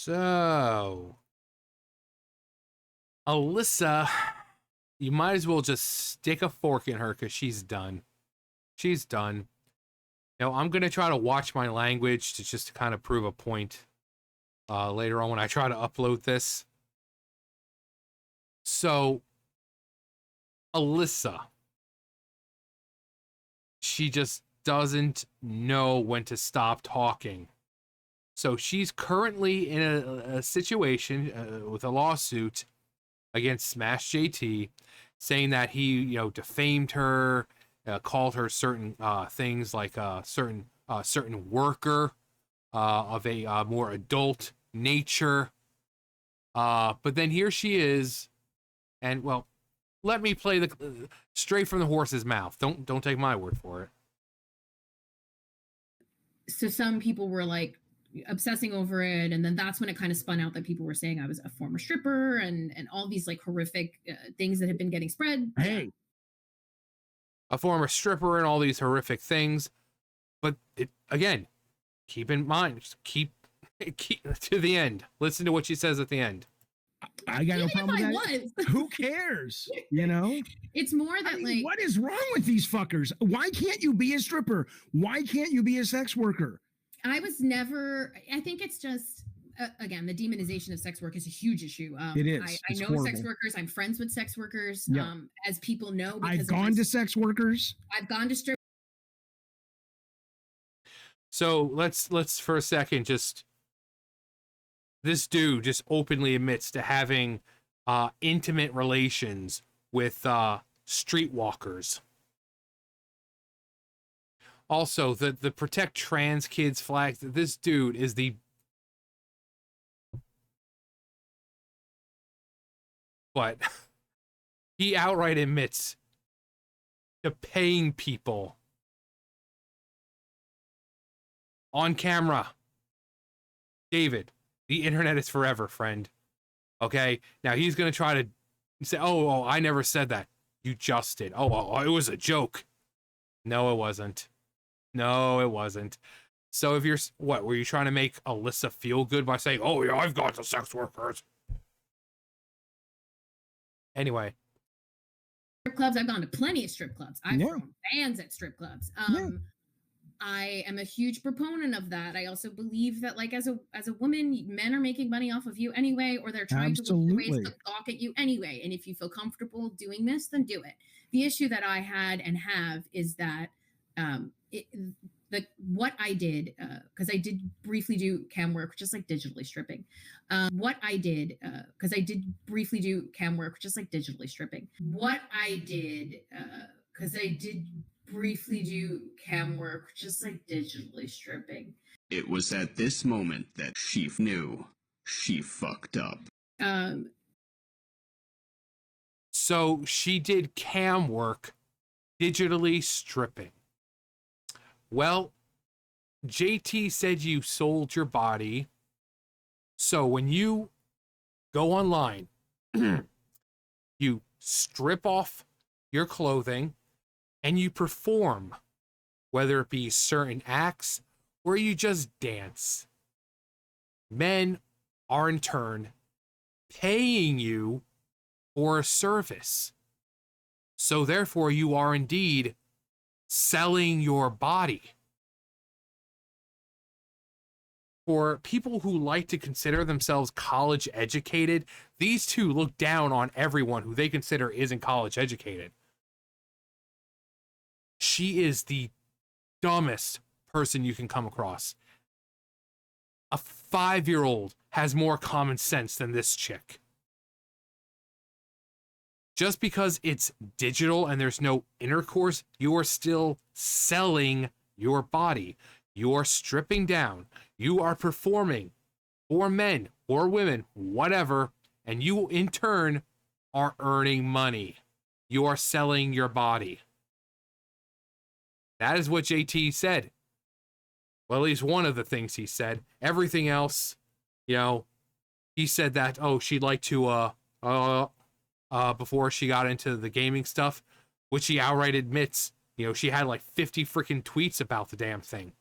So, Alyssa, you might as well just stick a fork in her because she's done. She's done. I'm gonna try to watch my language to just kind of prove a point later on when I try to upload this. So, Alyssa, she just doesn't know when to stop talking. So she's currently in a situation with a lawsuit against Smash JT, saying that he, defamed her, called her certain things like certain worker of a more adult nature. But then here she is, and well, let me play the straight from the horse's mouth. Don't take my word for it. So some people were like obsessing over it, and then that's when it kind of spun out that people were saying I was a former stripper and all these like horrific things that had been getting spread. Hey, a former stripper and all these horrific things. But again, keep in mind, just keep to the end. Listen to what she says at the end. I got no problem with that. Who cares? It's more that what is wrong with these fuckers? Why can't you be a stripper? Why can't you be a sex worker? I think it's just again, the demonization of sex work is a huge issue. It is. I know sex workers. I'm friends with sex workers. Yeah. As people know, I've gone to sex workers. I've gone to strip. So let's for a second just. This dude just openly admits to having intimate relations with streetwalkers. Also, the protect trans kids flag. This dude is the but he outright admits to paying people on camera. David, the internet is forever, friend. Okay? Now he's going to try to say, oh, I never said that. You just did. Oh, it was a joke. No, it wasn't. No, it wasn't. So if you're, were you trying to make Alyssa feel good by saying, oh, yeah, I've got the sex workers? Anyway. Strip clubs. I've gone to plenty of strip clubs. I've thrown fans at strip clubs. I am a huge proponent of that. I also believe that, like, as a woman, men are making money off of you anyway, or they're trying to look for ways to gawk at you anyway. And if you feel comfortable doing this, then do it. The issue that I had and have is that what I did, because I did briefly do cam work, just like digitally stripping. What I did, because I did briefly do cam work, just like digitally stripping. What I did, because I did briefly do cam work, just like digitally stripping. It was at this moment that she knew she fucked up. So she did cam work, digitally stripping. Well, JT said you sold your body. So when you go online, you strip off your clothing, and you perform, whether it be certain acts or you just dance. Men are in turn paying you for a service. So therefore you are indeed selling your body. For people who like to consider themselves college educated, these two look down on everyone who they consider isn't college educated. She is the dumbest person you can come across. A 5-year-old has more common sense than this chick. Just because it's digital and there's no intercourse, you are still selling your body. You are stripping down. You are performing for men or women, whatever, and you in turn are earning money. You are selling your body. That is what JT said. Well, at least one of the things he said. Everything else, he said that, she'd like to, before she got into the gaming stuff, which he outright admits, she had like 50 freaking tweets about the damn thing.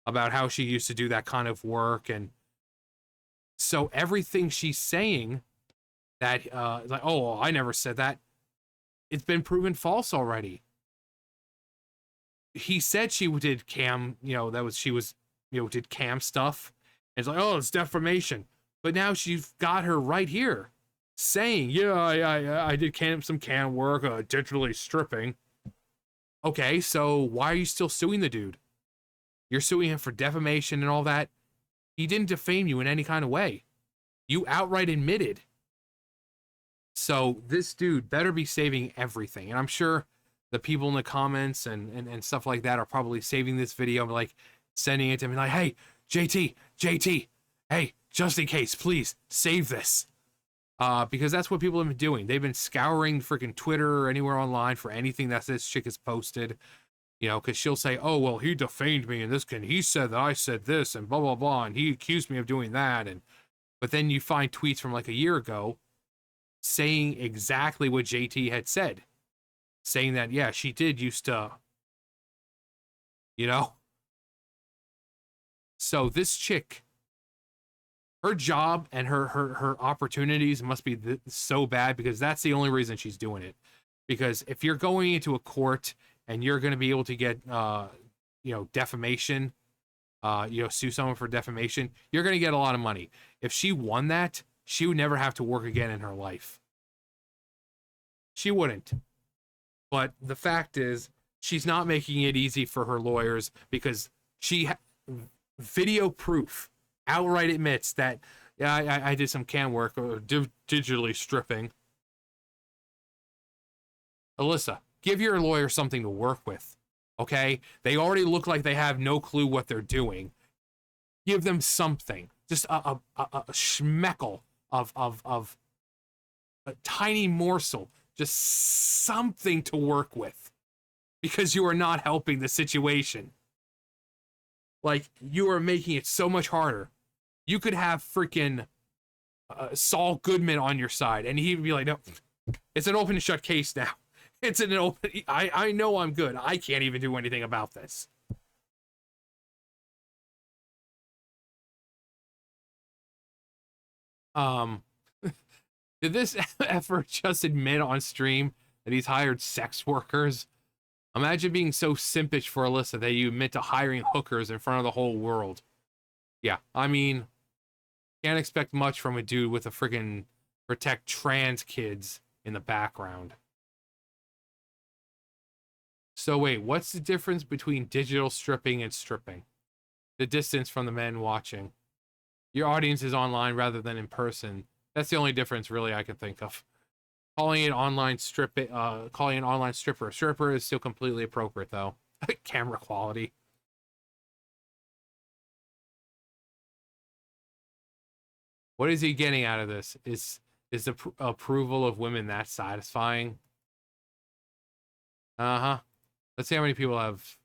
About how she used to do that kind of work. And So everything she's saying that like, oh, well, I never said that, it's been proven false already. He said she did cam, she was, did cam stuff. And it's like, oh, it's defamation. But now she's got her right here saying, yeah, I did some cam work, digitally stripping. Okay, so why are you still suing the dude? You're suing him for defamation and all that. He didn't defame you in any kind of way. You outright admitted. So this dude better be saving everything. And I'm sure the people in the comments and stuff like that are probably saving this video, like sending it to me like, hey, JT, hey, just in case, please save this. Because that's what people have been doing. They've been scouring freaking Twitter or anywhere online for anything that this chick has posted. Because she'll say, oh, well, he defamed me and he said that I said this and blah, blah, blah, and he accused me of doing that. But then you find tweets from like a year ago saying exactly what JT had said. Saying that, yeah, she did used to, So this chick, her job and her opportunities must be so bad because that's the only reason she's doing it. Because if you're going into a court and you're going to be able to get, defamation, sue someone for defamation, you're going to get a lot of money. If she won that, she would never have to work again in her life. She wouldn't. But the fact is, she's not making it easy for her lawyers because she video proof outright admits that, yeah, I did some cam work or digitally stripping. Alyssa, give your lawyer something to work with, okay? They already look like they have no clue what they're doing. Give them something, just a schmeckle of a tiny morsel, just something to work with, because you are not helping the situation. Like, you are making it so much harder. You could have freaking Saul Goodman on your side, and he'd be like, no, it's an open and shut case now. It's an open, I know I'm good. I can't even do anything about this. Did this effort just admit on stream that he's hired sex workers? Imagine being so simpish for Alyssa that you admit to hiring hookers in front of the whole world. Yeah, I mean, can't expect much from a dude with a friggin' protect trans kids in the background. So wait, what's the difference between digital stripping and stripping? The distance from the men watching. Your audience is online rather than in person. That's the only difference really I can think of. Calling it online calling an online stripper. Stripper is still completely appropriate though. Camera quality. What is he getting out of this? Is the approval of women that satisfying? Uh-huh. Let's see how many people have.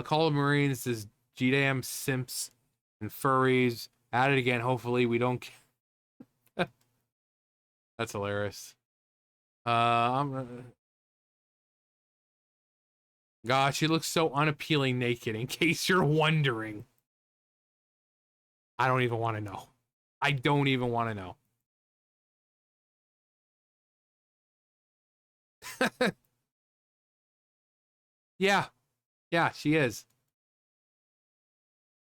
Call of Marines is GDM simps and furries. At it again. Hopefully we don't. That's hilarious. God, she looks so unappealing naked. In case you're wondering, I don't even want to know. I don't even want to know. Yeah, she is.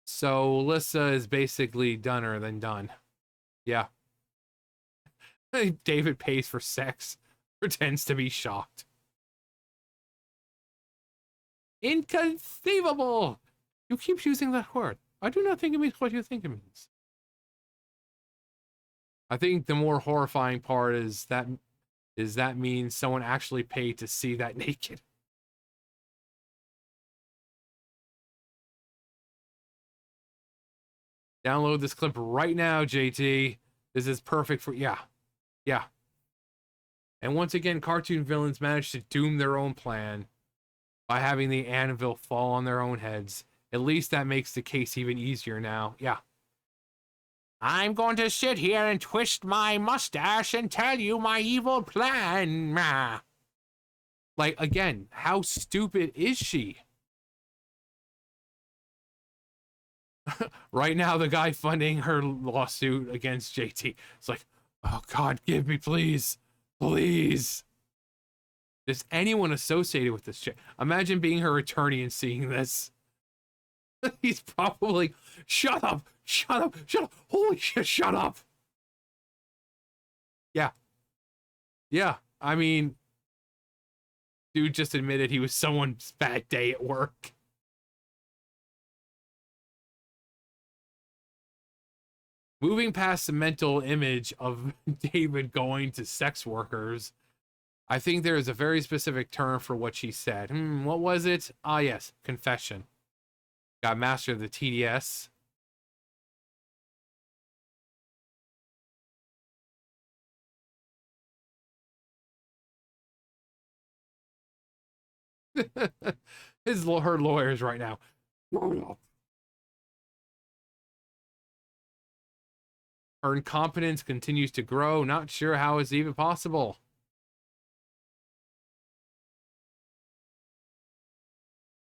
So Alyssa is basically doner than done. Yeah. David pays for sex, pretends to be shocked. Inconceivable! You keep using that word. I do not think it means what you think it means. I think the more horrifying part is that means someone actually paid to see that naked. Download this clip right now, JT. This is perfect for, yeah. And once again, cartoon villains manage to doom their own plan by having the anvil fall on their own heads. At least that makes the case even easier now. Yeah. I'm going to sit here and twist my mustache and tell you my evil plan. Like, again, how stupid is she? Right now, the guy funding her lawsuit against JT, it's like, oh God, give me, please, please. Is anyone associated with this shit? Imagine being her attorney and seeing this. He's probably, shut up, shut up, shut up. Holy shit, shut up. Yeah. Yeah. I mean, dude just admitted he was someone's bad day at work. Moving past the mental image of David going to sex workers, I think there is a very specific term for what she said. What was it? Ah, yes, confession. Got master of the TDS. Her lawyers right now. Her incompetence continues to grow. Not sure how it's even possible.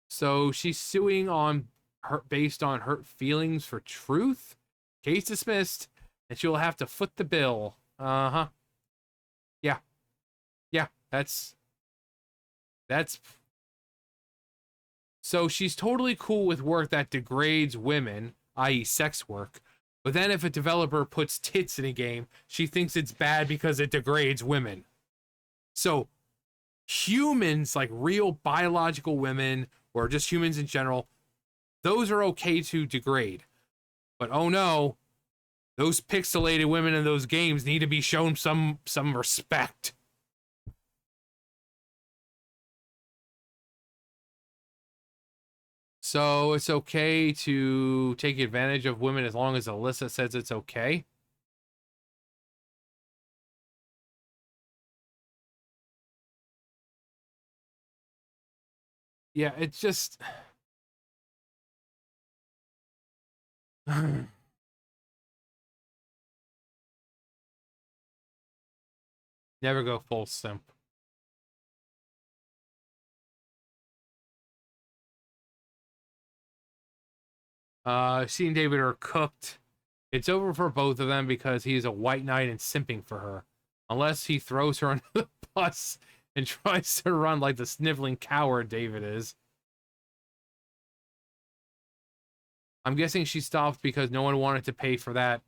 So she's suing on her based on hurt feelings for truth. Case dismissed, and she'll have to foot the bill. Uh-huh. Yeah. Yeah, that's so she's totally cool with work that degrades women, i.e. sex work. But then if a developer puts tits in a game, she thinks it's bad because it degrades women. So humans, like real biological women or just humans in general, those are okay to degrade. But oh no, those pixelated women in those games need to be shown some respect. So it's okay to take advantage of women as long as Alyssa says it's okay. Yeah, it's just never go full simp. She and David are cooked. It's over for both of them because he's a white knight and simping for her. Unless he throws her under the bus and tries to run like the sniveling coward David is. I'm guessing she stopped because no one wanted to pay for that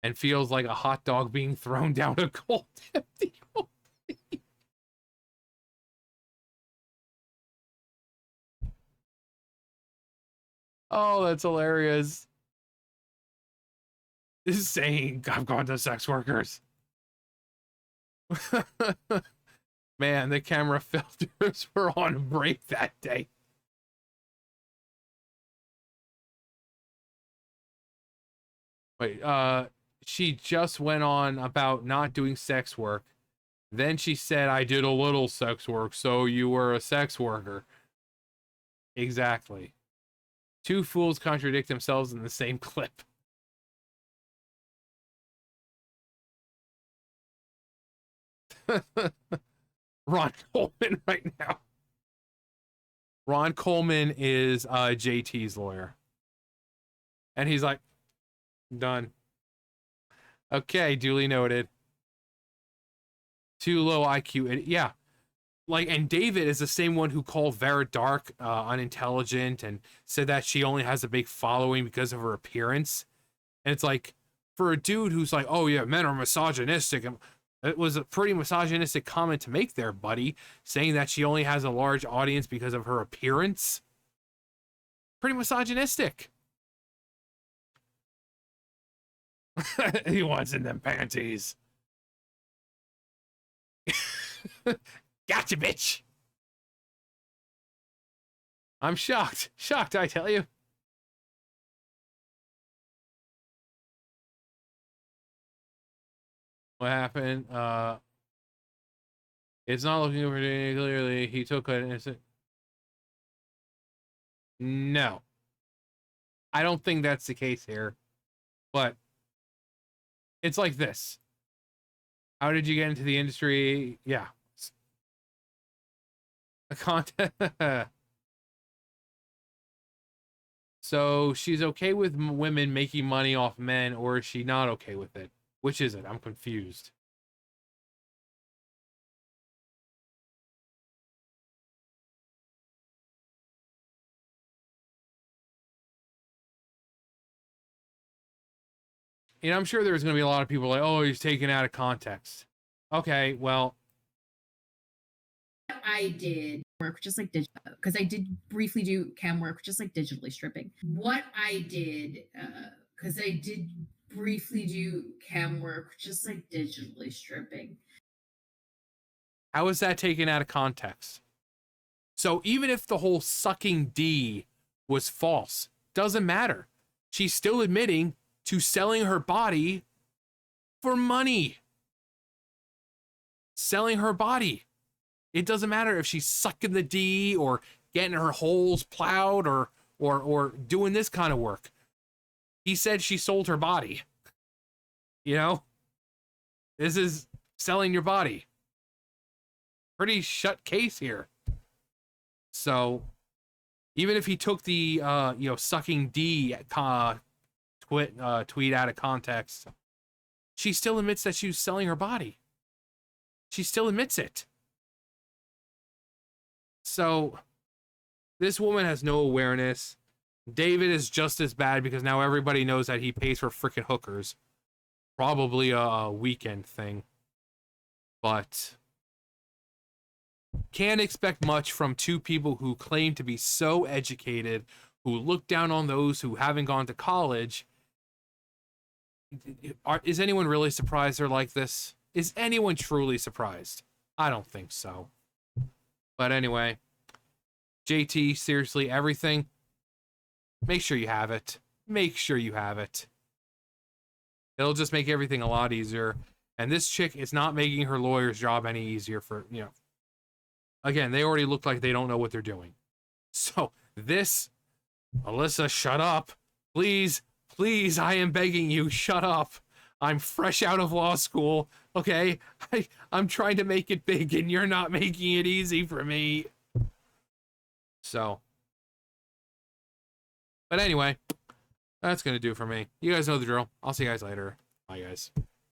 and feels like a hot dog being thrown down a cold empty hole. Oh, that's hilarious. This is saying I've gone to sex workers. Man, the camera filters were on break that day. Wait, she just went on about not doing sex work. Then she said, I did a little sex work, so you were a sex worker. Exactly. Two fools contradict themselves in the same clip. Ron Coleman right now. Ron Coleman is JT's lawyer. And he's like, done. Okay, duly noted. Too low IQ. Yeah. Like, and David is the same one who called Vera Dark unintelligent and said that she only has a big following because of her appearance. And it's like, for a dude who's like, oh yeah, men are misogynistic. And it was a pretty misogynistic comment to make there, buddy, saying that she only has a large audience because of her appearance. Pretty misogynistic. He wants in them panties. Gotcha, bitch. I'm shocked. Shocked, I tell you. What happened? It's not looking over clearly. He took an innocent. No. I don't think that's the case here. But it's like this. How did you get into the industry? Yeah. A content. So she's okay with women making money off men, or is she not okay with it? Which is it? I'm confused. And I'm sure there's going to be a lot of people like, oh, he's taken out of context. Okay, well. I did work just like digital, because I did briefly do cam work, just like digitally stripping. What I did, because I did briefly do cam work, just like digitally stripping. How is that taken out of context? So even if the whole sucking D was false, doesn't matter. She's still admitting to selling her body for money. Selling her body. It doesn't matter if she's sucking the D or getting her holes plowed or doing this kind of work. He said she sold her body. You know? This is selling your body. Pretty shut case here. So, even if he took the sucking D tweet out of context, she still admits that she was selling her body. She still admits it. So, this woman has no awareness. David is just as bad because now everybody knows that he pays for freaking hookers. Probably a weekend thing. But can't expect much from two people who claim to be so educated, who look down on those who haven't gone to college. Is anyone really surprised they're like this? Is anyone truly surprised? I don't think so. But anyway, JT, seriously, everything, make sure you have it. Make sure you have it. It'll just make everything a lot easier. And this chick is not making her lawyer's job any easier for, again, they already look like they don't know what they're doing. So this, Alyssa, shut up. Please, please, I am begging you, shut up. I'm fresh out of law school, okay? I'm trying to make it big and you're not making it easy for me. So. But anyway, that's going to do it for me. You guys know the drill. I'll see you guys later. Bye, guys.